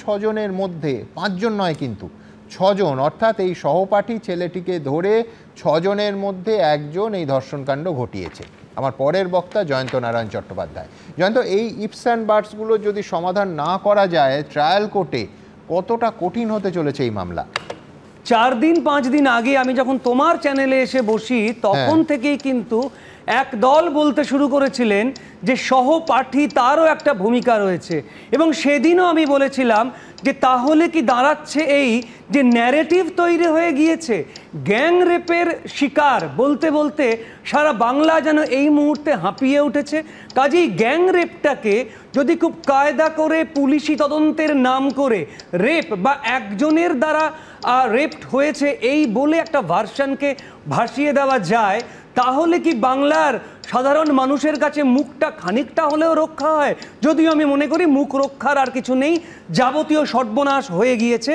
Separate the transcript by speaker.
Speaker 1: ছজনের মধ্যে 5 জন নয় কিন্তু 6 জন, অর্থাৎ এই সহপাঠী ছেলেটিকে ধরে 6 জনের মধ্যে একজন এই ধর্ষণকাণ্ড ঘটিয়েছে। আমার পরের বক্তা জয়ন্ত নারায়ণ চট্টোপাধ্যায়। জয়ন্ত, এই ইফস অ্যান্ড বাটসগুলো যদি সমাধান না করা যায় ট্রায়াল কোর্টে, কতটা কঠিন হতে চলেছে এই মামলা?
Speaker 2: 4 দিন 5 দিন আগে আমি যখন তোমার চ্যানেলে এসে বসি তখন থেকেই কিন্তু এক দল বলতে শুরু করেছিলেন যে সহপাঠী তারও একটা ভূমিকা রয়েছে, এবং সেদিনও আমি বলেছিলাম যে তাহলে কি দাঁড়াচ্ছে এই যে ন্যারেটিভ তৈরি হয়ে গিয়েছে, গ্যাং রেপের শিকার বলতে বলতে সারা বাংলা যেন এই মুহূর্তে হাঁপিয়ে উঠেছে। কাজেই গ্যাং রেপটাকে যদি খুব কায়দা করে পুলিশি তদন্তের নাম করে রেপ বা একজনের দ্বারা রেপড হয়েছে এই বলে একটা ভার্সনকে ভাসিয়ে দেওয়া যায়, তাহলে কি বাংলার সাধারণ মানুষের কাছে মুখটা খানিকটা হলেও রক্ষা হয়? যদিও আমি মনে করি মুখ রক্ষার আর কিছু নেই, যাবতীয় সর্বনাশ হয়ে গিয়েছে।